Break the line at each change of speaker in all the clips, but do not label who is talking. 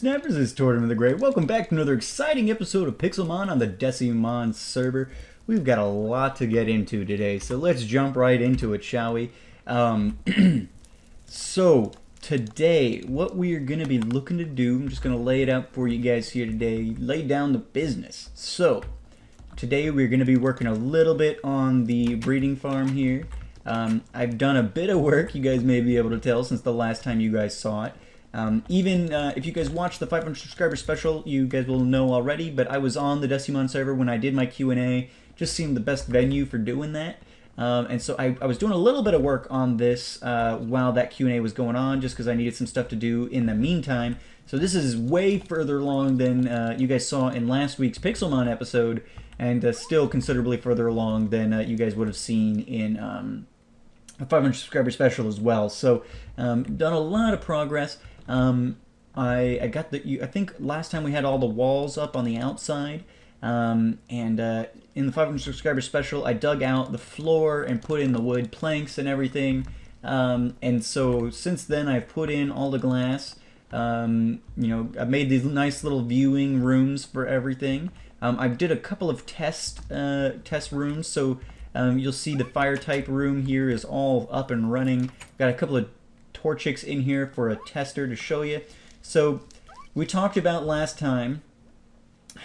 Snappers, it's Tortoise the Great. Welcome back to another exciting episode of Pixelmon on the DeciMon server. We've got a lot to get into today, so let's jump right into it, shall we? So, today, what we are going to be looking to do, I'm just going to lay it out for you guys here today, lay down the business. So, today we're going to be working a little bit on the breeding farm here. I've done a bit of work, you guys may be able to tell, since the last time you guys saw it. If you guys watched the 500 subscriber special, you guys will know already, but I was on the DeciMon server when I did my Q&A. Just seemed the best venue for doing that. And so I was doing a little bit of work on this while that Q&A was going on, just because I needed some stuff to do in the meantime. So this is way further along than you guys saw in last week's Pixelmon episode, and still considerably further along than you guys would have seen in a 500 subscriber special as well. So done a lot of progress. I got I think last time we had all the walls up on the outside, and in the 500 subscriber special I dug out the floor and put in the wood planks and everything, and so since then I've put in all the glass. You know, I've made these nice little viewing rooms for everything. I did a couple of test rooms, so you'll see the fire type room here is all up and running. Got a couple of Tortoise in here for a tester to show you. So we talked about last time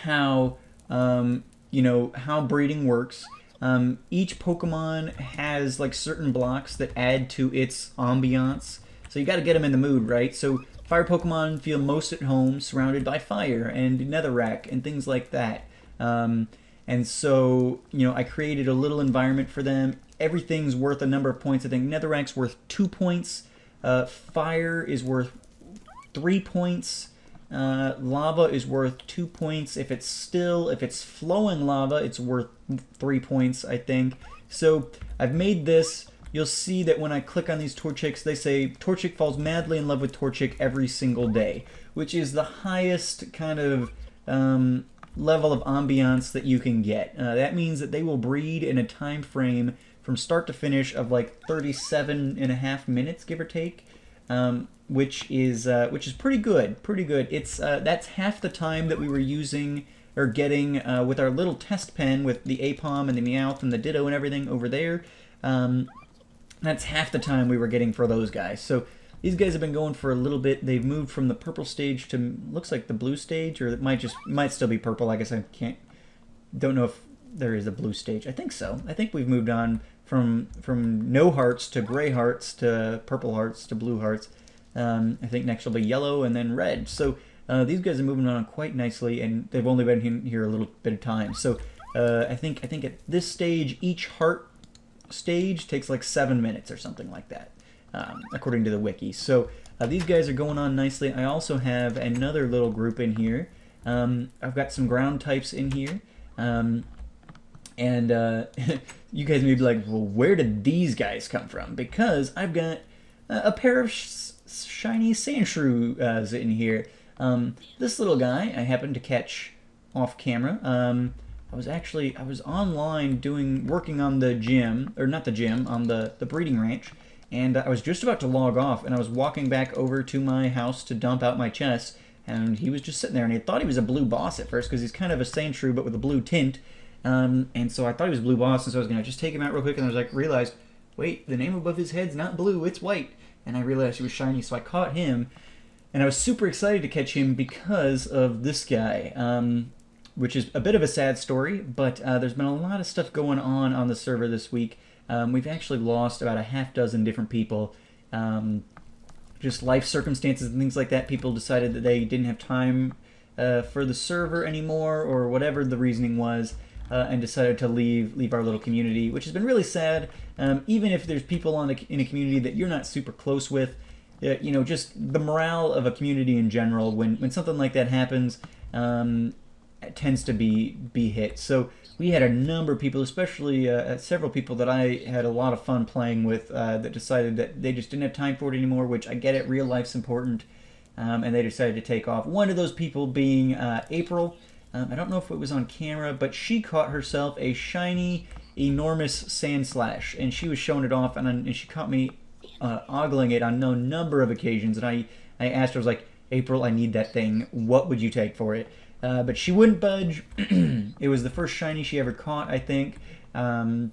how you know, how breeding works. Each Pokemon has like certain blocks that add to its ambiance, so you got to get them in the mood, right? So fire Pokemon feel most at home surrounded by fire and netherrack and things like that. And so, you know, I created a little environment for them. Everything's worth a number of points. I think netherrack's worth 2 points. Fire is worth 3 points. Lava is worth 2 points. If it's flowing lava, it's worth 3 points, I think. So I've made this. You'll see that when I click on these Torchics, they say Torchic falls madly in love with Torchic every single day, which is the highest kind of level of ambiance that you can get. That means that they will breed in a time frame from start to finish of like 37.5 minutes, give or take, which is pretty good. It's that's half the time that we were using or getting with our little test pen with the Apom and the Meowth and the Ditto and everything over there. That's half the time we were getting for those guys. So these guys have been going for a little bit. They've moved from the purple stage to looks like the blue stage, or it might still be purple. I guess I don't know if there is a blue stage. I think so. I think we've moved on from no hearts to gray hearts to purple hearts to blue hearts. I think next will be yellow and then red. So these guys are moving on quite nicely, and they've only been here a little bit of time. So I think at this stage, each heart stage takes like 7 minutes or something like that, according to the wiki. So these guys are going on nicely. I also have another little group in here. I've got some ground types in here. And you guys may be like, well, where did these guys come from? Because I've got a pair of shiny Sandshrews in here. This little guy I happened to catch off camera. I was online working on the gym, or not the gym, on the breeding ranch, and I was just about to log off, and I was walking back over to my house to dump out my chest, and he was just sitting there, and I thought he was a blue boss at first, because he's kind of a Sandshrew, but with a blue tint. And so I thought he was blue boss, and so I was going to just take him out real quick, and I was like, realized, wait, the name above his head's not blue, it's white. And I realized he was shiny, so I caught him, and I was super excited to catch him because of this guy, which is a bit of a sad story, but there's been a lot of stuff going on the server this week. We've actually lost about a half-dozen different people. Just life circumstances and things like that. People decided that they didn't have time for the server anymore, or whatever the reasoning was. And decided to leave our little community, which has been really sad. Even if there's people in a community that you're not super close with, you know, just the morale of a community in general, when something like that happens, it tends to be hit. So we had a number of people, especially several people that I had a lot of fun playing with, that decided that they just didn't have time for it anymore, which I get it, real life's important, and they decided to take off. One of those people being April. I don't know if it was on camera, but she caught herself a shiny, enormous Sandslash, and she was showing it off, and she caught me ogling it on no number of occasions, and I asked her, I was like, April, I need that thing. What would you take for it? But she wouldn't budge. It was the first shiny she ever caught, I think. And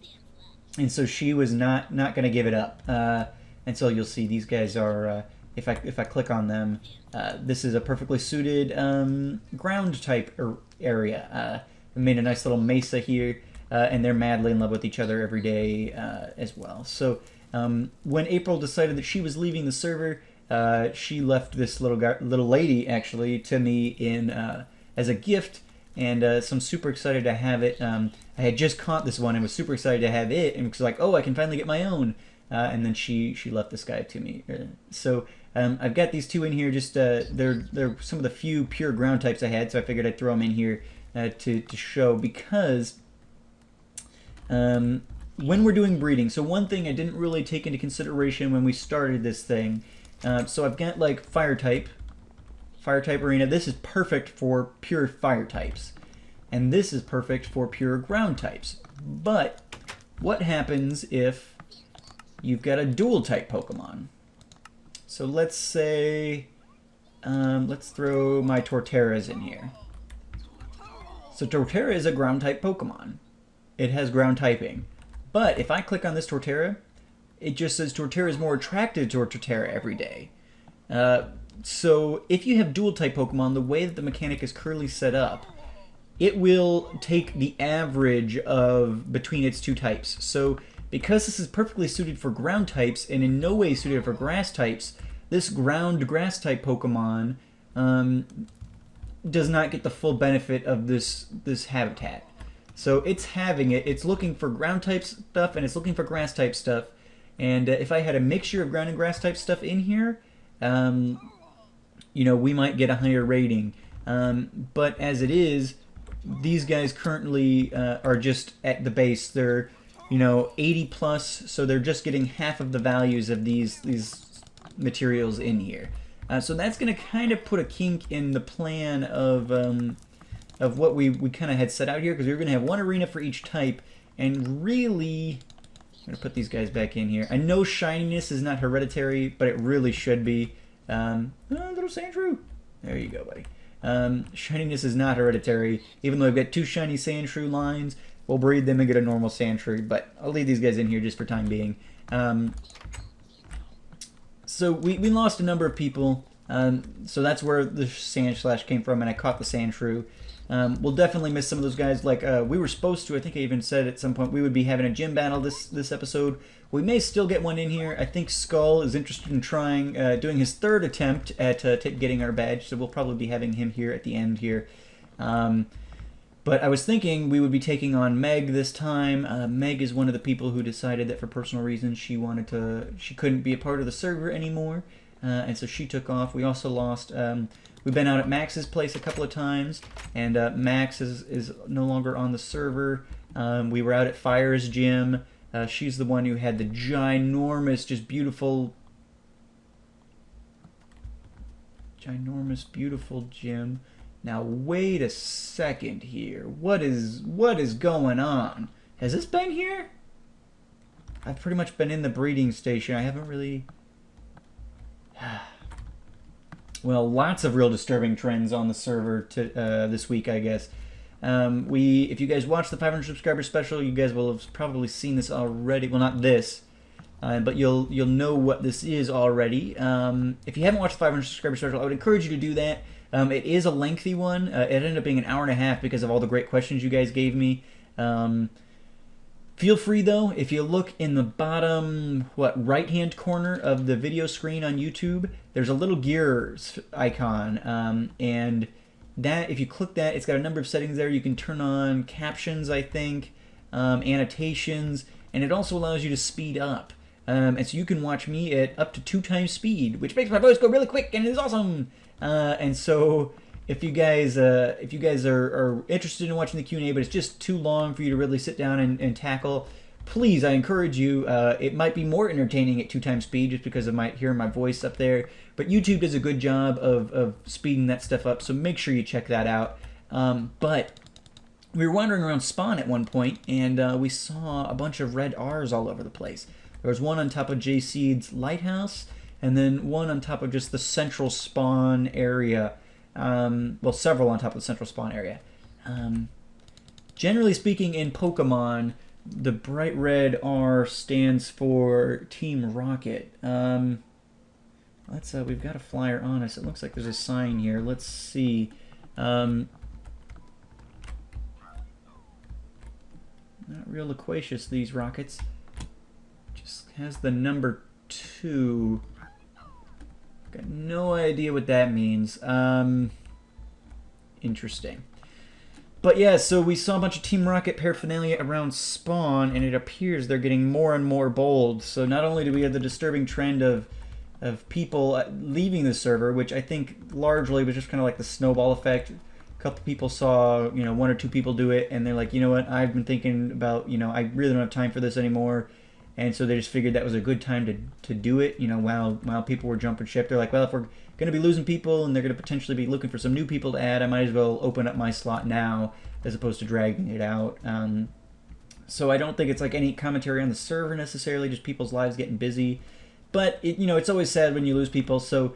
so she was not going to give it up. And so you'll see these guys are, if I click on them, this is a perfectly suited ground type area. I made a nice little mesa here, and they're madly in love with each other every day as well. So when April decided that she was leaving the server, she left this little lady actually to me in as a gift, and so I'm super excited to have it. I had just caught this one and was super excited to have it, and was like, oh, I can finally get my own. And then she left this guy to me. So I've got these two in here. Just they're some of the few pure ground types I had, so I figured I'd throw them in here to show, because when we're doing breeding, so one thing I didn't really take into consideration when we started this thing. So I've got like fire type arena. This is perfect for pure fire types, and this is perfect for pure ground types. But what happens if you've got a dual type Pokemon? So let's say, let's throw my Tortoise in here. So Torterra is a ground type Pokemon. It has ground typing. But if I click on this Torterra, it just says Torterra is more attracted to Torterra every day. So if you have dual type Pokemon, the way that the mechanic is currently set up, it will take the average of between its two types. So because this is perfectly suited for ground types and in no way suited for grass types, this ground grass type Pokemon does not get the full benefit of this habitat. So it's having it. It's looking for ground type stuff and it's looking for grass type stuff. And if I had a mixture of ground and grass type stuff in here, you know, we might get a higher rating. But as it is, these guys currently are just at the base. They're, you know, 80 plus, so they're just getting half of the values of these materials in here. So that's going to kind of put a kink in the plan of what we kind of had set out here, because we were going to have one arena for each type, and really, I'm going to put these guys back in here. I know shininess is not hereditary, but it really should be. Little Sandshrew. There you go, buddy. Shininess is not hereditary, even though I've got two shiny Sandshrew lines. We'll breed them and get a normal Sandshrew, but I'll leave these guys in here just for time being. So we lost a number of people, so that's where the Sandslash came from, and I caught the Sandshrew. We'll definitely miss some of those guys. Like we were supposed to, I think I even said at some point, we would be having a gym battle this episode. We may still get one in here. I think Skull is interested in trying, doing his third attempt at getting our badge, so we'll probably be having him here at the end here. But I was thinking we would be taking on Meg this time. Meg is one of the people who decided that for personal reasons she couldn't be a part of the server anymore, and so she took off. We also lost. We've been out at Max's place a couple of times, and Max is no longer on the server. We were out at Fire's gym. She's the one who had the ginormous, just beautiful gym. Now wait a second here. What is going on? Has this been here? I've pretty much been in the breeding station. I haven't really. Well, lots of real disturbing trends on the server this week, I guess. If you guys watch the 500 subscriber special, you guys will have probably seen this already. Well, not this, but you'll know what this is already. If you haven't watched the 500 subscriber special, I would encourage you to do that. It is a lengthy one. It ended up being an hour and a half because of all the great questions you guys gave me. Feel free, though, if you look in the bottom, right-hand corner of the video screen on YouTube, there's a little gears icon, and that, if you click that, it's got a number of settings there. You can turn on captions, I think, annotations, and it also allows you to speed up. And so you can watch me at up to 2 times speed, which makes my voice go really quick, and it is awesome. And so if you guys are interested in watching the Q&A, but it's just too long for you to really sit down and tackle, please, I encourage you. It might be more entertaining at 2 times speed just because of hearing my voice up there. But YouTube does a good job of speeding that stuff up, so make sure you check that out. But we were wandering around Spawn at one point, and we saw a bunch of red R's all over the place. There was one on top of J-Seed's lighthouse. and then one on top of just the central spawn area. Well, several on top of the central spawn area. Generally speaking, in Pokemon, the bright red R stands for Team Rocket. We've got a flyer on us. It looks like there's a sign here. Let's see. Not real loquacious, these rockets. Just has the number 2. Got no idea what that means. Interesting. But yeah, so we saw a bunch of Team Rocket paraphernalia around spawn, and it appears they're getting more and more bold. So not only do we have the disturbing trend of people leaving the server, which I think largely was just kind of like the snowball effect. A couple people saw, 1 or 2 people do it, and they're like, you know what, I've been thinking about, I really don't have time for this anymore. And so they just figured that was a good time to do it, while people were jumping ship. They're like, well, if we're going to be losing people and they're going to potentially be looking for some new people to add, I might as well open up my slot now as opposed to dragging it out. So I don't think it's like any commentary on the server necessarily, just people's lives getting busy. But, it's always sad when you lose people. So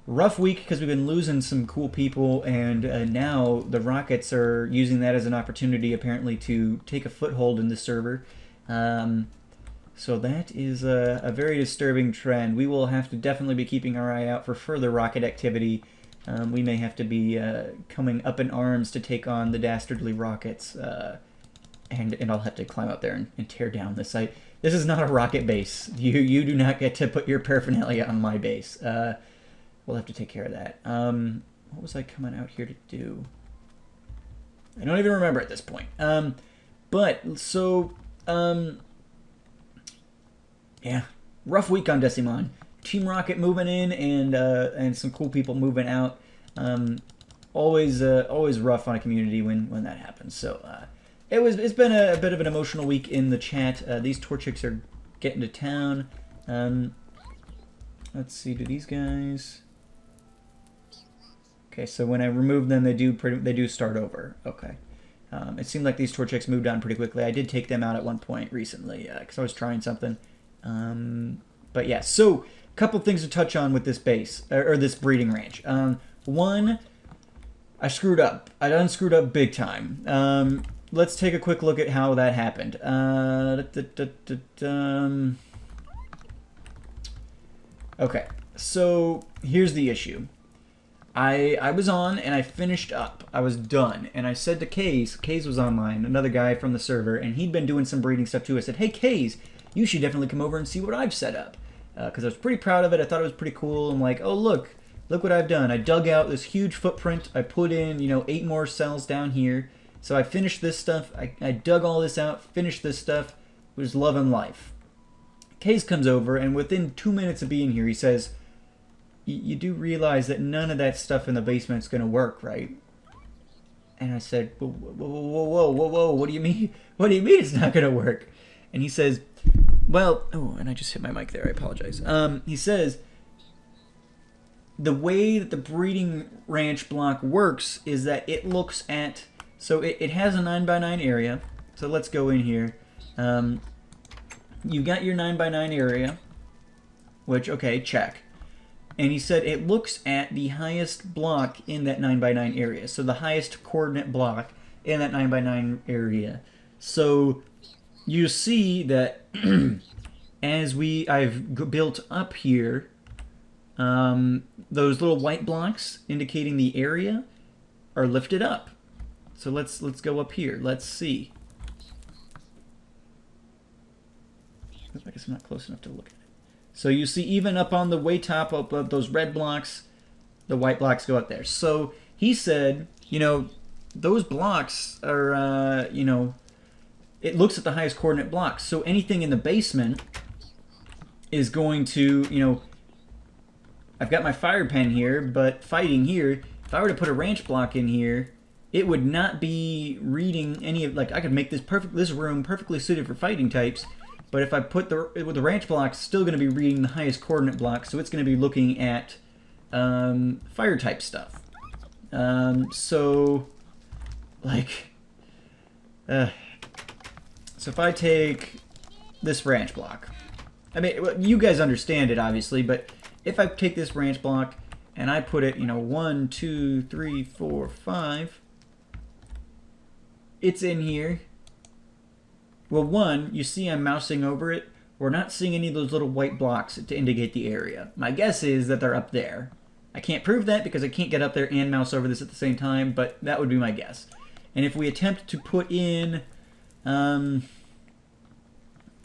rough week because we've been losing some cool people, and now the Rockets are using that as an opportunity apparently to take a foothold in the server. So that is a very disturbing trend. We will have to definitely be keeping our eye out for further rocket activity. We may have to be coming up in arms to take on the dastardly rockets, and I'll have to climb up there and tear down the site. This is not a rocket base. You do not get to put your paraphernalia on my base. We'll have to take care of that. What was I coming out here to do? I don't even remember at this point. Yeah, rough week on DeciMon. Team Rocket moving in and some cool people moving out. Always rough on a community when that happens. So it's been a bit of an emotional week in the chat. These Torchics are getting to town. Let's see, do these guys? Okay, so when I remove them, they do start over. Okay. It seemed like these Torchics moved on pretty quickly. I did take them out at one point recently because I was trying something. But yeah, so a couple things to touch on with this base, or this breeding range. One, I screwed up. I done screwed up big time. Let's take a quick look at how that happened. Okay, so here's the issue. I was on and I finished up. I was done. And I said to Kaze was online, another guy from the server, and he'd been doing some breeding stuff too. I said, hey Kaze, you should definitely come over and see what I've set up. Because I was pretty proud of it. I thought it was pretty cool. I'm like, oh look what I've done. I dug out this huge footprint. I put in, 8 more cells down here. So I finished this stuff. I dug all this out, finished this stuff. It was love and life. Kaze comes over, and within 2 minutes of being here, he says, you do realize that none of that stuff in the basement's going to work, right? And I said, whoa, what do you mean? What do you mean it's not going to work? And he says, well, oh, and I just hit my mic there. I apologize. He says, the way that the breeding ranch block works is that it looks at, so it has a 9x9 area. So let's go in here. You got your 9x9 area, which, okay, check. And he said it looks at the highest block in that 9x9 area. So the highest coordinate block in that 9x9 area. So you see that as I've built up here, those little white blocks indicating the area are lifted up. So let's go up here. Let's see. I guess I'm not close enough to look at it. So you see even up on the way top of those red blocks, the white blocks go up there. So he said, those blocks are, it looks at the highest coordinate blocks. So anything in the basement is going to, I've got my fire pen here, but fighting here, if I were to put a ranch block in here, it would not be reading any of, I could make this room perfectly suited for fighting types. But if I put with the ranch block, it's still going to be reading the highest coordinate block, so it's going to be looking at fire type stuff. So if I take this ranch block, I mean, you guys understand it obviously, but if I take this branch block and I put it, 1, 2, 3, 4, 5, it's in here. Well, one, you see I'm mousing over it. We're not seeing any of those little white blocks to indicate the area. My guess is that they're up there. I can't prove that because I can't get up there and mouse over this at the same time, but that would be my guess. And if we attempt to put in, let's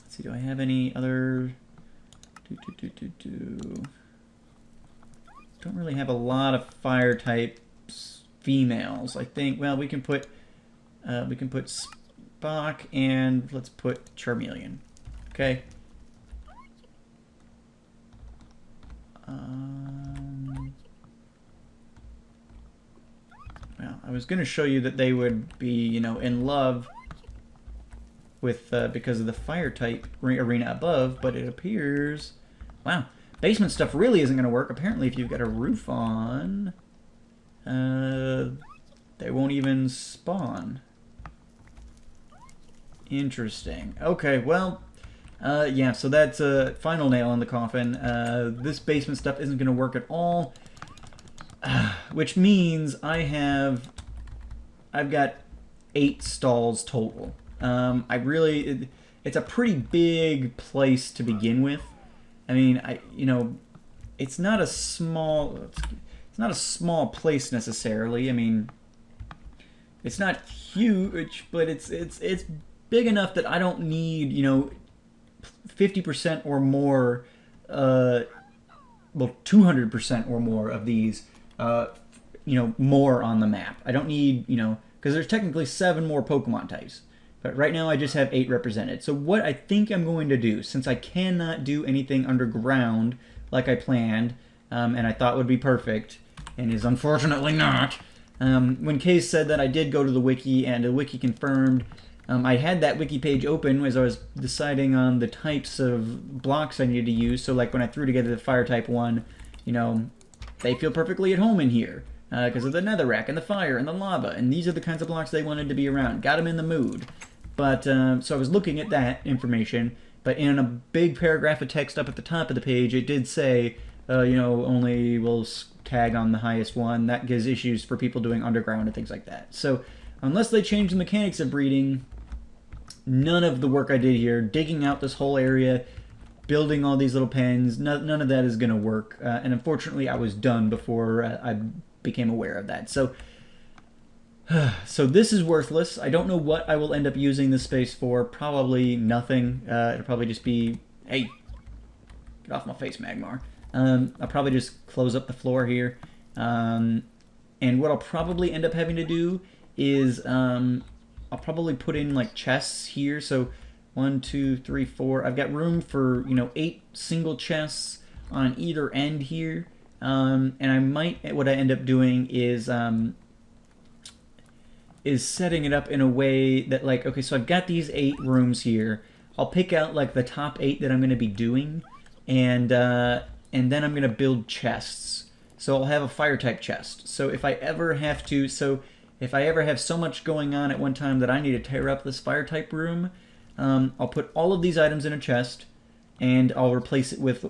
see, do I have any other, don't really have a lot of fire types females. I think, well, we can put Spock and let's put Charmeleon. Okay. Well, I was going to show you that they would be, in love with, because of the fire type arena above, but it appears, wow, basement stuff really isn't going to work. Apparently, if you've got a roof on, they won't even spawn. Interesting. Okay, well, yeah, so that's a final nail in the coffin. This basement stuff isn't going to work at all. Which means I've got 8 stalls total. It's a pretty big place to begin with. I mean, it's not a small place necessarily. I mean, it's not huge, but it's big enough that I don't need, 50% or more, well, 200% or more of these, more on the map. I don't need, because there's technically 7 more Pokemon types. But right now I just have 8 represented. So what I think I'm going to do, since I cannot do anything underground like I planned, and I thought would be perfect, and is unfortunately not, when Case said that I did go to the wiki, and the wiki confirmed, I had that wiki page open as I was deciding on the types of blocks I needed to use. So like when I threw together the fire type one, they feel perfectly at home in here because of the netherrack and the fire and the lava. And these are the kinds of blocks they wanted to be around. Got them in the mood. But so I was looking at that information. But in a big paragraph of text up at the top of the page, it did say, only will tag on the highest one. That gives issues for people doing underground and things like that. So unless they change the mechanics of breeding, none of the work I did here, digging out this whole area, building all these little pens, none of that is going to work. And unfortunately, I was done before I became aware of that. So this is worthless. I don't know what I will end up using this space for. Probably nothing. It'll probably just be, hey, get off my face, Magmar. I'll probably just close up the floor here. And what I'll probably end up having to do is I'll probably put in like chests here. So 1, 2, 3, 4. I've got room for 8 single chests on either end here. And I might, what I end up doing is setting it up in a way that like, okay, so I've got these 8 rooms here. I'll pick out like the top 8 that I'm going to be doing, and then I'm going to build chests. So I'll have a fire type chest. So if I ever have so much going on at one time that I need to tear up this fire type room, I'll put all of these items in a chest, and I'll replace it with,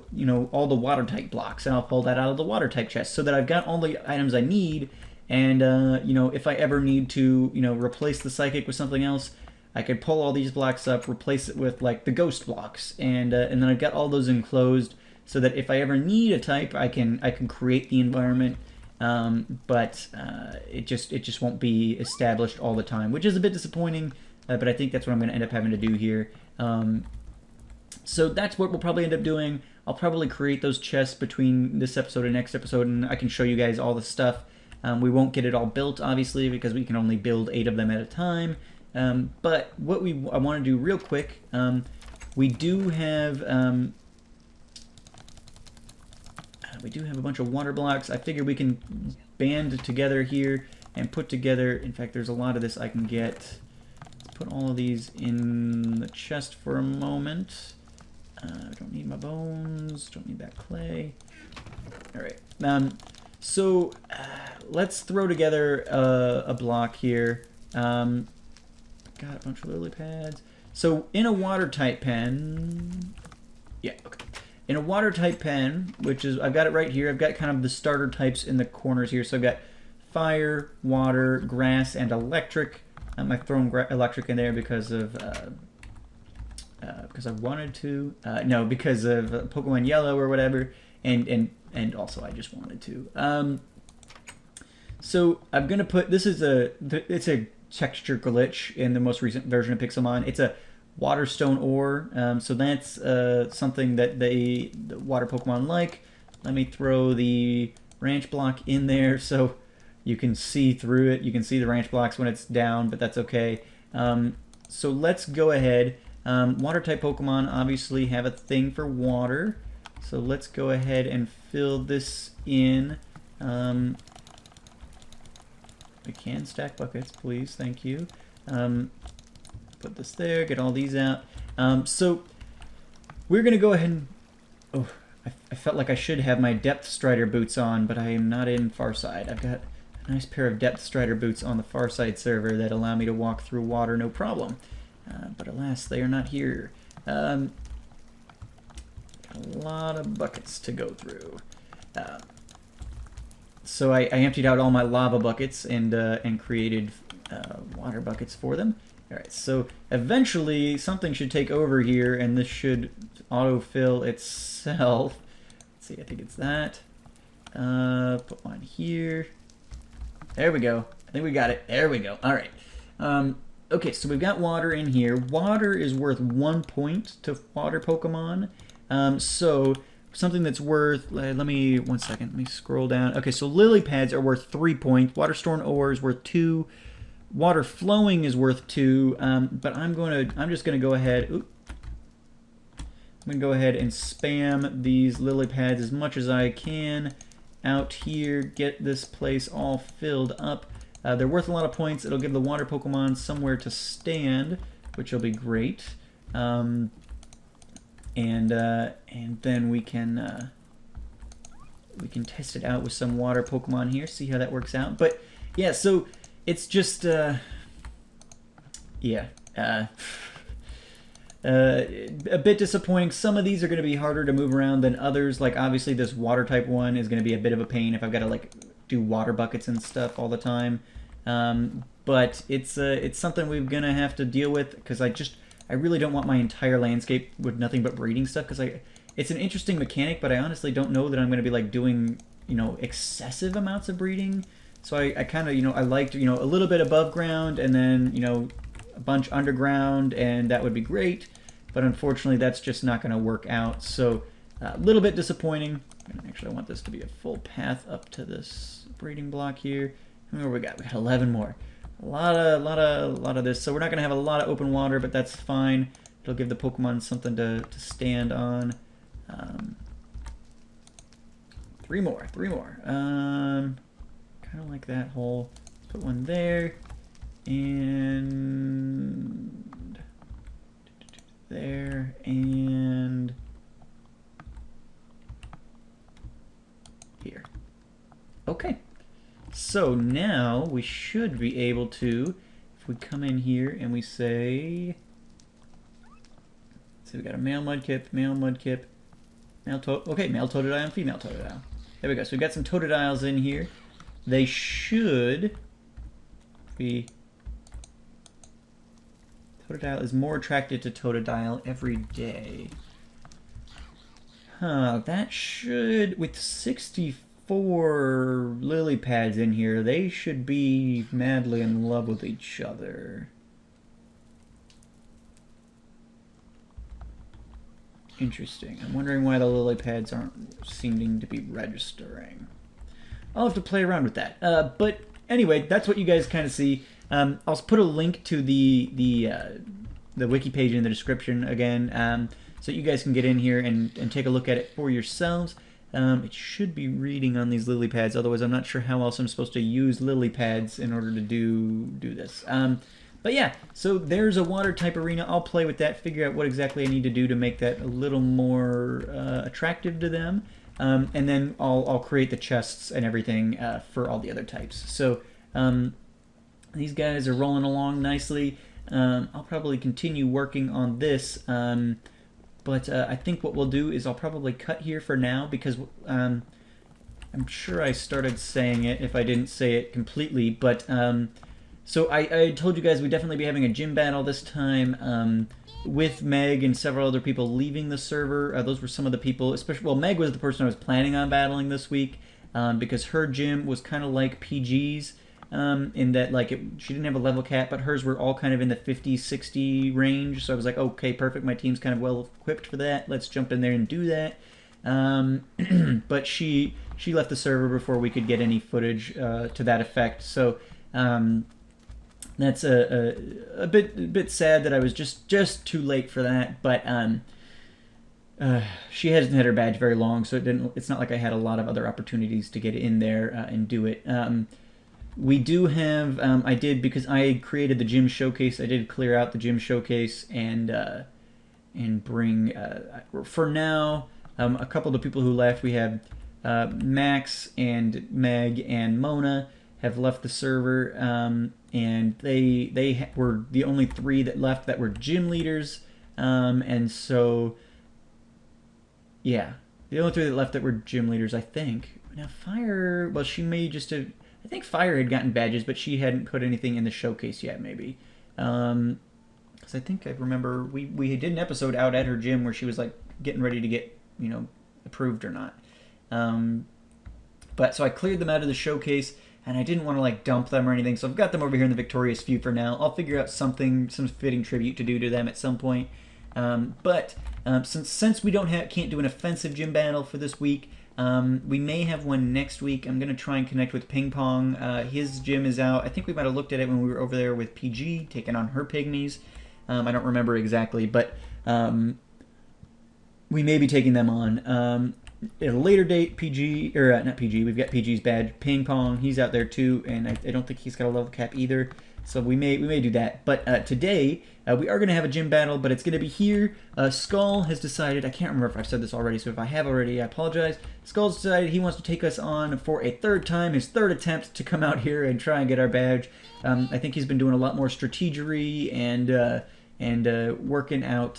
all the water type blocks, and I'll pull that out of the water type chest so that I've got all the items I need, and, if I ever need to, replace the psychic with something else, I could pull all these blocks up, replace it with, like, the ghost blocks, and then I've got all those enclosed so that if I ever need a type, I can create the environment. But it just won't be established all the time, which is a bit disappointing. But I think that's what I'm going to end up having to do here. So that's what we'll probably end up doing. I'll probably create those chests between this episode and next episode, and I can show you guys all the stuff. We won't get it all built, obviously, because we can only build 8 of them at a time. But what I want to do real quick, we do have a bunch of water blocks. I figure we can band together here and put together, in fact, there's a lot of this I can get. Let's put all of these in the chest for a moment. Don't need my bones, don't need that clay. All right, so let's throw together a block here. Got a bunch of lily pads. So in a water type pen, yeah, okay. in a water type pen, which is, I've got it right here, I've got kind of the starter types in the corners here. So I've got fire, water, grass, and electric. I've thrown electric in there because of because I wanted to. No, because of Pokemon Yellow or whatever, and also I just wanted to. So I'm gonna put, this is it's a texture glitch in the most recent version of Pixelmon. It's a water stone ore, so that's something that the water Pokemon like. Let me throw the ranch block in there so you can see through it. You can see the ranch blocks when it's down, but that's okay. So let's go ahead. Water type Pokemon obviously have a thing for water, so let's go ahead and fill this in. We can stack buckets, please, thank you. Put this there, get all these out. So we're gonna go ahead and, oh, I felt like I should have my Depth Strider boots on, but I am not in Farside. I've got a nice pair of Depth Strider boots on the Farside server that allow me to walk through water no problem. But alas, they are not here. Got a lot of buckets to go through. So I emptied out all my lava buckets and created water buckets for them. Alright, so eventually something should take over here and this should autofill itself. Let's see, I think it's that. Put one here. There we go. I think we got it. There we go. Alright. Okay, so we've got water in here. Water is worth 1 point to water Pokemon. So something that's worth, let me, 1 second, let me scroll down. Okay, so lily pads are worth 3 points. Water stone ore is worth 2. Water flowing is worth 2. But I'm just gonna go ahead. I'm gonna go ahead and spam these lily pads as much as I can out here. Get this place all filled up. They're worth a lot of points. It'll give the water Pokemon somewhere to stand, which will be great. And then we can test it out with some water Pokemon here, see how that works out. But yeah, so it's just yeah, a bit disappointing. Some of these are going to be harder to move around than others. Like obviously this water type one is going to be a bit of a pain if I've got to like do water buckets and stuff all the time. But it's something we're gonna have to deal with because I really don't want my entire landscape with nothing but breeding stuff, because it's an interesting mechanic, but I honestly don't know that I'm gonna be like doing, you know, excessive amounts of breeding. So I kind of, you know, I liked, you know, a little bit above ground and then, you know, a bunch underground, and that would be great. But unfortunately, that's just not gonna work out. So a little bit disappointing. Actually, I want this to be a full path up to this breeding block here. What do we got? We got 11 more. A lot of this. So we're not gonna have a lot of open water, but that's fine. It'll give the Pokemon something to stand on. 3 more. Kind of like that hole. Put one there, and there, and here. Okay. So now we should be able to, if we come in here and we say, so we got a male Mudkip, male Totodile, and female Totodile. There we go. So we've got some Totodiles in here. They should be, Totodile is more attracted to Totodile every day. Huh, that should, with 64 lily pads in here, they should be madly in love with each other. Interesting. I'm wondering why the lily pads aren't seeming to be registering. I'll have to play around with that. But anyway, that's what you guys kind of see. I'll put a link to the wiki page in the description again, so you guys can get in here and take a look at it for yourselves. It should be reading on these lily pads, otherwise I'm not sure how else I'm supposed to use lily pads in order to do this. But yeah, so there's a water type arena. I'll play with that, figure out what exactly I need to do to make that a little more attractive to them. And then I'll create the chests and everything for all the other types. So these guys are rolling along nicely. I'll probably continue working on this But I think what we'll do is I'll probably cut here for now because I'm sure I started saying it if I didn't say it completely. But so I told you guys we'd definitely be having a gym battle this time with Meg and several other people leaving the server. Those were some of the people, especially, well, Meg was the person I was planning on battling this week because her gym was kind of like PG's. In that, like, she didn't have a level cap, but hers were all kind of in the 50, 60 range. So I was like, okay, perfect. My team's kind of well equipped for that. Let's jump in there and do that. But she left the server before we could get any footage to that effect. So that's a bit sad that I was just too late for that. But she hasn't had her badge very long, so it's not like I had a lot of other opportunities to get in there and do it. We do have, I did, because I created the gym showcase, I did clear out the gym showcase and bring, for now, a couple of the people who left. We have Max and Meg and Mona have left the server, and they were the only 3 that left that were gym leaders, and so, yeah, the only 3 that left that were gym leaders, I think. Now, Fire, well, she may just have... I think Fire had gotten badges, but she hadn't put anything in the showcase yet, maybe. Because I think I remember we did an episode out at her gym where she was like getting ready to get, approved or not. But so I cleared them out of the showcase, and I didn't want to like dump them or anything, so I've got them over here in the victorious few for now. I'll figure out some fitting tribute to do to them at some point. But since we can't do an offensive gym battle for this week. We may have one next week. I'm going to try and connect with Ping Pong. His gym is out. I think we might have looked at it when we were over there with PG, taking on her pygmies. I don't remember exactly, but we may be taking them on. At a later date, PG, or not PG, we've got PG's badge. Ping Pong, he's out there too, and I don't think he's got a level cap either. So we may do that. But today, we are going to have a gym battle, but it's going to be here. Skull has decided, I can't remember if I've said this already, so if I have already, I apologize. Skull's decided he wants to take us on for a 3rd time, his 3rd attempt to come out here and try and get our badge. I think he's been doing a lot more strategery and working out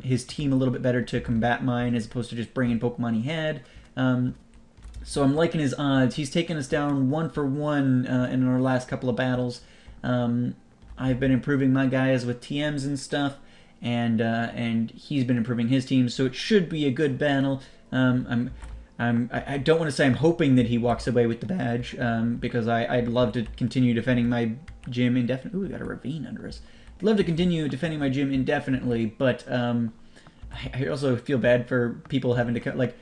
his team a little bit better to combat mine as opposed to just bringing Pokemon he had. So I'm liking his odds. He's taken us down 1 for 1 in our last couple of battles. I've been improving my guys with TMs and stuff, and he's been improving his team, so it should be a good battle. I don't want to say I'm hoping that he walks away with the badge, because I'd love to continue defending my gym indefinitely. Ooh, we got a ravine under us. I'd love to continue defending my gym indefinitely, but I also feel bad for people having to cut, like,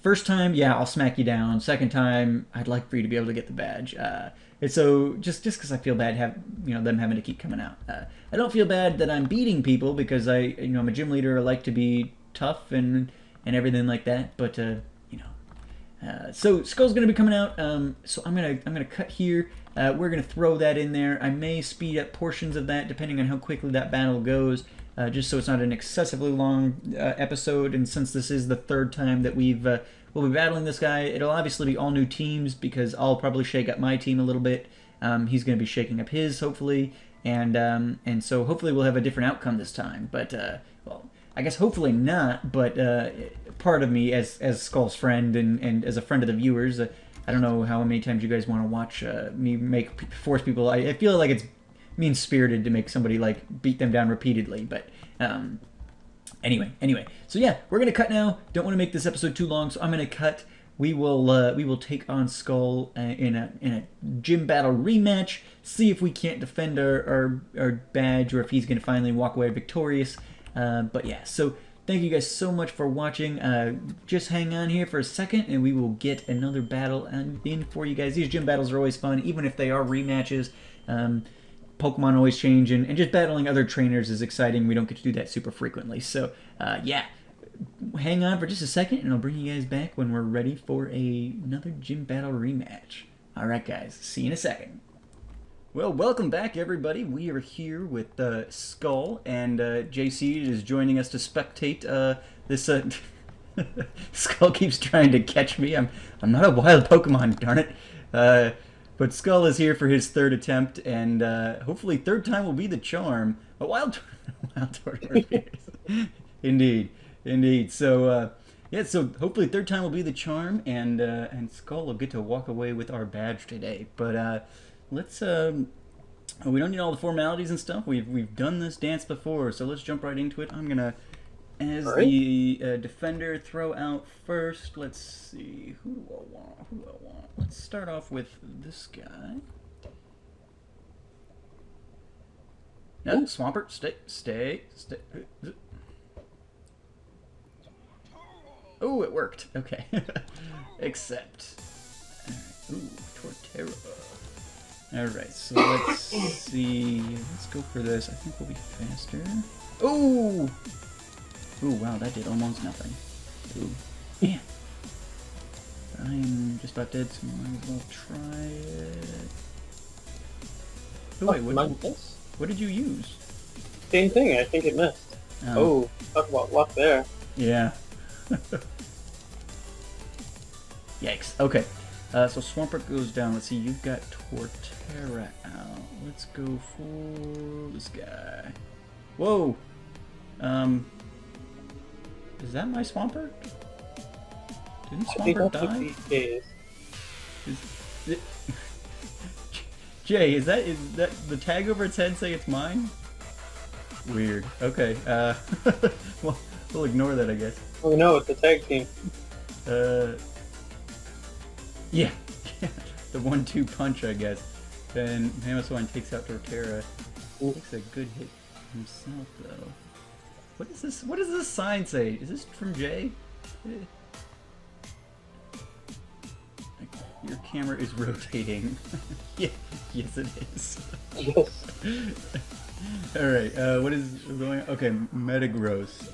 first time, yeah, I'll smack you down. Second time, I'd like for you to be able to get the badge. And so just because I feel bad them having to keep coming out. I don't feel bad that I'm beating people because I'm a gym leader. I like to be tough and everything like that. But so Skull's gonna be coming out. So I'm gonna cut here. We're gonna throw that in there. I may speed up portions of that depending on how quickly that battle goes. Just so it's not an excessively long episode. And since this is the 3rd time that we'll be battling this guy, it'll obviously be all new teams because I'll probably shake up my team a little bit. He's going to be shaking up his, hopefully, and so hopefully we'll have a different outcome this time. But well, I guess hopefully not. But part of me, as Skull's friend and as a friend of the viewers, I don't know how many times you guys want to watch me force people. I feel like it's mean-spirited to make somebody like beat them down repeatedly, but anyway, so yeah, we're gonna cut now. Don't want to make this episode too long, so I'm gonna cut. We will take on Skull in a gym battle rematch. See if we can't defend our badge, or if he's gonna finally walk away victorious. But yeah, so thank you guys so much for watching. Just hang on here for a second, and we will get another battle in for you guys. These gym battles are always fun, even if they are rematches. Pokemon always change, and just battling other trainers is exciting. We don't get to do that super frequently. So, yeah, hang on for just a second, and I'll bring you guys back when we're ready for another gym battle rematch. All right, guys, see you in a second. Well, welcome back, everybody. We are here with Skull, and JC is joining us to spectate this. Skull keeps trying to catch me. I'm not a wild Pokemon, darn it. But Skull is here for his 3rd attempt, and hopefully 3rd time will be the charm. A wild Tortoise. Indeed, indeed. So, yeah. So hopefully, third time will be the charm, and Skull will get to walk away with our badge today. But let's. We don't need all the formalities and stuff. We've done this dance before, so let's jump right into it. I'm gonna, as the defender, throw out first. Let's see. Who do I want? Who do I want? Let's start off with this guy. No, Swampert, stay. Oh, it worked. Okay. Accept. Ooh, Tortoise. Alright, so let's see. Let's go for this. I think we'll be faster. Oh! Ooh, wow, that did almost nothing. Ooh. Yeah. I'm just about dead, so might as well try it. Oh, wait, what did you use?
Same thing, I think it missed. Oh, talk about luck there.
Yeah. Yikes. Okay. So Swampert goes down. Let's see, you've got Torterra out. Let's go for this guy. Whoa! Is that my Swampert? Didn't Swampert die? Jay, is that the tag over its head say it's mine? Weird. Okay. Well, we'll ignore that, I guess.
Oh no, it's a tag team.
Yeah. The 1-2 punch, I guess. Then Mamoswine takes out Torterra. Takes a good hit himself, though. What is this? What does this sign say? Is this from Jay? Your camera is rotating. Yeah, yes it is.
Yes.
Alright, what is going on? Okay, Metagross.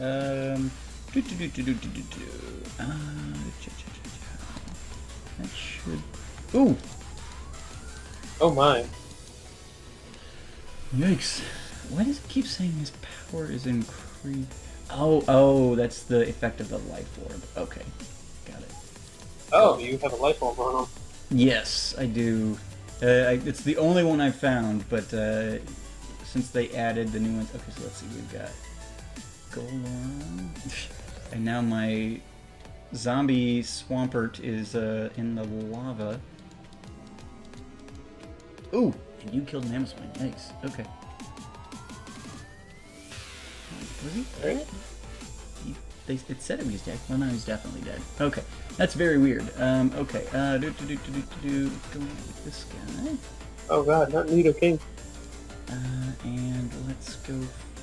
That should... Ooh!
Oh my.
Yikes. Why does it keep saying his power is increased? Oh, that's the effect of the life orb. Okay, got it.
Oh, you have a life orb on him.
Yes, I do. It's the only one I found, but since they added the new ones... Okay, so let's see, we've got Golem. And now my zombie Swampert is in the lava. Ooh! And you killed Mamoswine. Yikes. Okay. Was he dead? It said he was dead. Well, no, he's definitely dead. Okay. That's very weird. Okay. Let's go with this guy.
Oh god, not Nidoking.
And let's go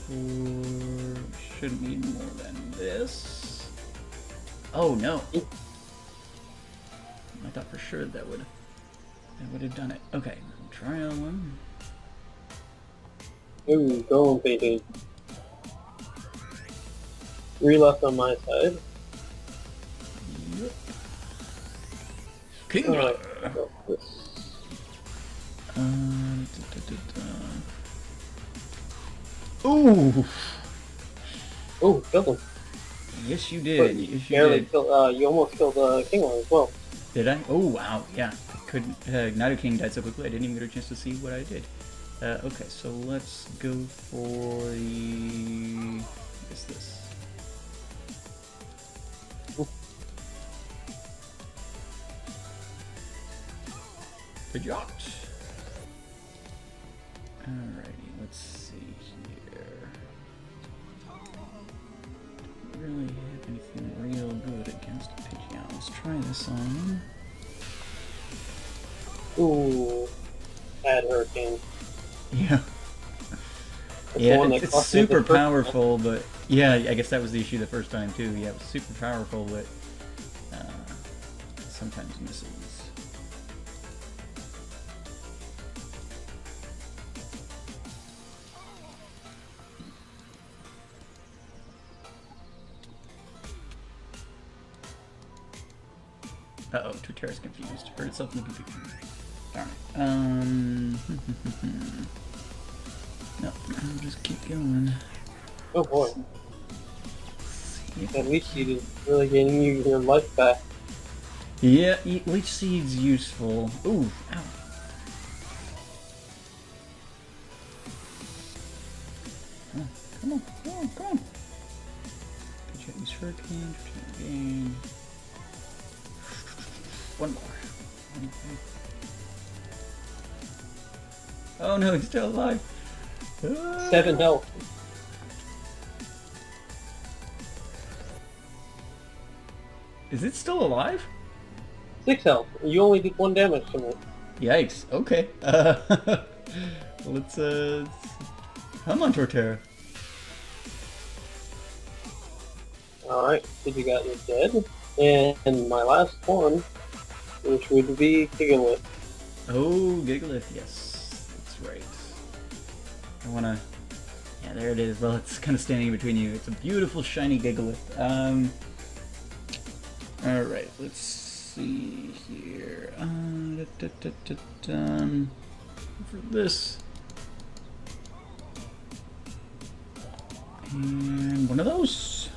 for... Shouldn't need more than this. Oh, no. I thought for sure that would have done it. Okay. Try on one.
Ooh, Golem faded. 3 left on my side.
Yep. King.
Alright, go this.
Ooh!
Ooh, killed him.
Yes, you did. Yes, you did.
You almost killed Kingler as well.
Did I? Oh, wow. Yeah. Couldn't. Nidoking died so quickly I didn't even get a chance to see what I did. Okay, so let's go for the... What is this? Good job. Alrighty, let's see here. Don't really have anything real good against Pidgeot. Let's try this on.
Ooh, bad Hurricane.
Yeah. Yeah, it's super powerful, but yeah, I guess that was the issue the first time too. Yeah, it was super powerful, but sometimes misses. Uh-oh, Torterra's confused. Heard itself in the confusion. Darn it. No, I'll just keep going.
Oh boy. At least he is really getting you your life back.
Yeah, Leech Seed's useful. Ooh, ow. Oh, come on. Turkey, game. One more. Oh no, he's still alive.
7 health.
Is it still alive?
6 health. You only did 1 damage to me.
Yikes. Okay. Let's come on, Torterra.
Alright, so you got this dead. And my last one, which would be Gigalith.
Oh, Gigalith, yes. That's right. I wanna... Yeah, there it is. Well, it's kind of standing in between you. It's a beautiful, shiny Gigalith. Alright, let's see here. For this. And one of those.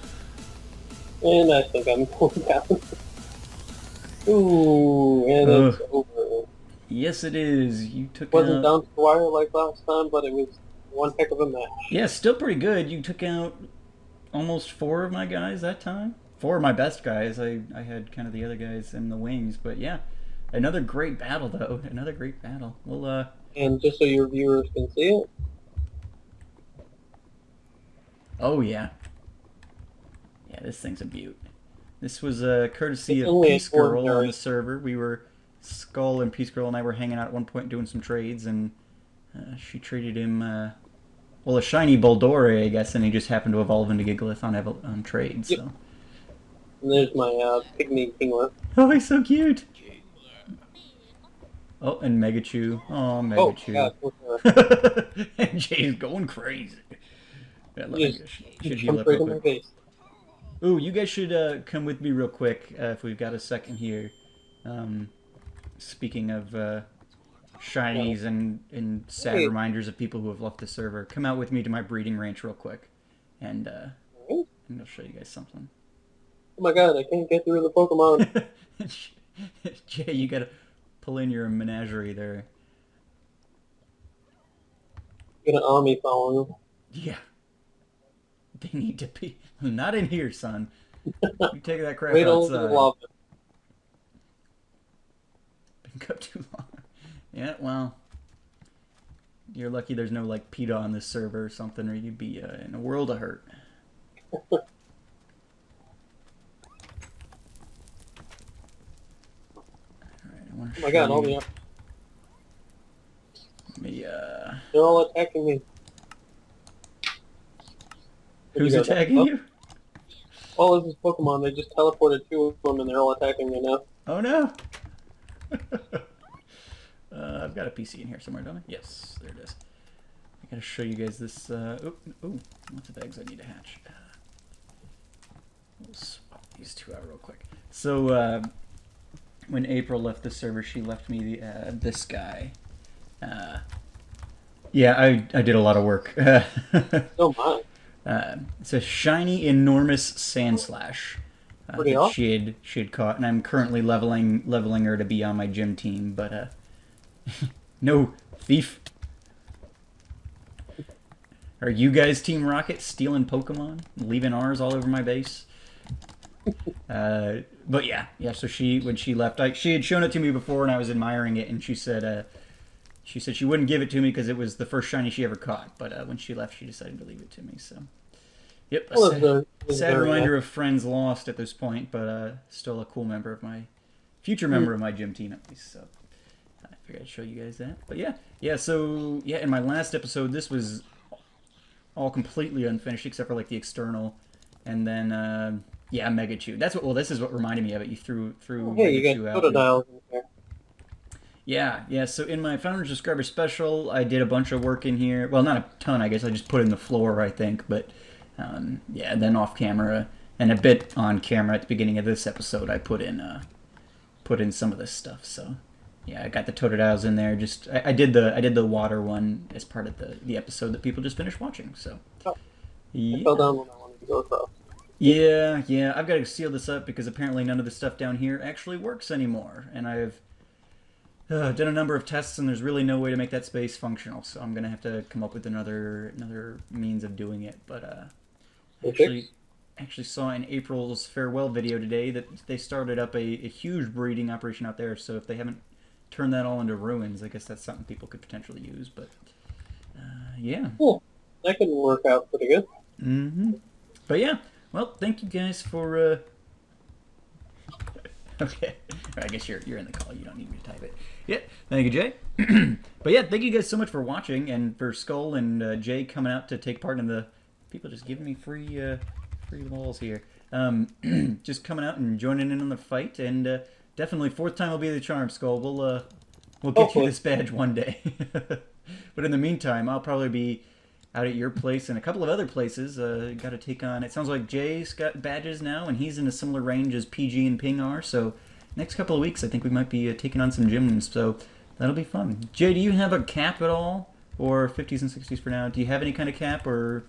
And I think I'm going down. Ooh, and it's over.
Yes, it is. You took
Wasn't
out...
down to the wire like last time, but it was one heck of a match.
Yeah, still pretty good. You took out almost 4 of my guys that time. 4 of my best guys. I had kind of the other guys in the wings, but yeah. Another great battle, though. Another great battle. Well,
And just so your viewers can see it.
Oh, yeah. Yeah, this thing's a beaut. This was courtesy
It's
of
only
Peace Girl on
ordinary.
the server. We were... Skull and Peace Girl and I were hanging out at one point doing some trades, and she traded him... well, a shiny Boldore, I guess, and he just happened to evolve into Gigalith on trade,
Yep.
so...
And there's my pygmy kinglet.
Oh, he's so cute! Oh, and Megachew. Oh, Megachew.
God, what's that?
And Jay's going crazy. Yeah, let me
Just
should heal
jump
up
right
real
in my
quick.
face.
Ooh, you guys should come with me real quick if we've got a second here. Speaking of shinies and sad
Hey.
reminders of people who have left the server, come out with me to my breeding ranch real quick, and I'll show you guys something.
Oh my god, I can't get through the Pokemon.
Jay, you gotta pull in your menagerie there.
Get an army following him.
Yeah. They need to be... Not in here, son. You take that crap
Wait till
outside.
the lava.
Been up too long. Yeah, well... You're lucky there's no, like, PETA on this server or something, or you'd be in a world of hurt. Alright, I want to
Oh my god, all the they're all attacking me. Where'd
Who's
you go?
attacking
Oh,
you?
Oh, this is Pokemon. They just teleported 2 of them and they're all attacking me now.
Oh no! I've got a PC in here somewhere, don't I? Yes, there it is. I gotta show you guys this. Ooh, lots of eggs I need to hatch. We'll swap these 2 out real quick. So, when April left the server, she left me this guy. Yeah, I did a lot of work.
Oh my.
It's a shiny, enormous Sandslash
Pretty
that
awesome.
she had caught, and I'm currently leveling her to be on my gym team. But no thief. Are you guys Team Rocket stealing Pokemon, leaving ours all over my base? But yeah. So when she left, she had shown it to me before, and I was admiring it, and she said she wouldn't give it to me because it was the first shiny she ever caught. But when she left, she decided to leave it to me. So, yep,
Well,
sad reminder of friends lost at this point, but still a cool member of my future member of my gym team at least. So I figured I'd show you guys that. But yeah. So in my last episode, this was all completely unfinished except for like the external, and then Megachew. That's what. Well, this is what reminded me of it. You threw
Hey, you
Megachew
got
out.
Totodiles in there.
Yeah. So in my Founders Subscriber special, I did a bunch of work in here. Well, not a ton, I guess. I just put in the floor, I think. But then off camera and a bit on camera at the beginning of this episode, I put in some of this stuff. So yeah, I got the Totodiles in there. Just I did the water one as part of the episode that people just finished watching. So
Oh,
yeah.
I fell down when I wanted to go south.
Yeah, I've got to seal this up because apparently none of the stuff down here actually works anymore, and I've done a number of tests, and there's really no way to make that space functional. So I'm gonna have to come up with another means of doing it. But
Hey,
actually, actually saw in April's farewell video today that they started up a huge breeding operation out there. So if they haven't turned that all into ruins, I guess that's something people could potentially use. But yeah.
Cool. That can work out pretty good.
Mm-hmm. But yeah, well, thank you guys for. Okay, I guess you're in the call. You don't need me to type it. Yeah, thank you, Jay. But yeah, thank you guys so much for watching and for Skull and Jay coming out to take part in the. People just giving me free walls here. Just coming out and joining in on the fight, and definitely fourth time will be the charm, Skull. We'll get you this badge one day. But in the meantime, I'll probably be out at your place and a couple of other places. Got to take on. It sounds like Jay's got badges now, and he's in a similar range as PG and Ping are. So next couple of weeks, I think we might be taking on some gyms. So that'll be fun. Jay, do you have a cap at all, or 50s and 60s for now? Do you have any kind of cap, or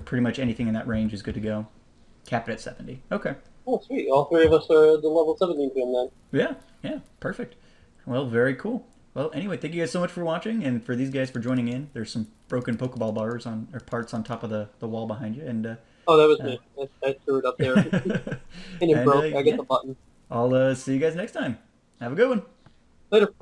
pretty much anything in that range is good to go? Cap it at 70. Okay.
Oh, sweet. All three of us are at the level 17 gym then.
Yeah, perfect. Well, very cool. Well, anyway, thank you guys so much for watching, and for these guys for joining in. There's some broken Pokeball bars or parts on top of the wall behind you, and
oh, that was me. I threw it up there, and it broke. I get the button.
I'll see you guys next time. Have a good one.
Later.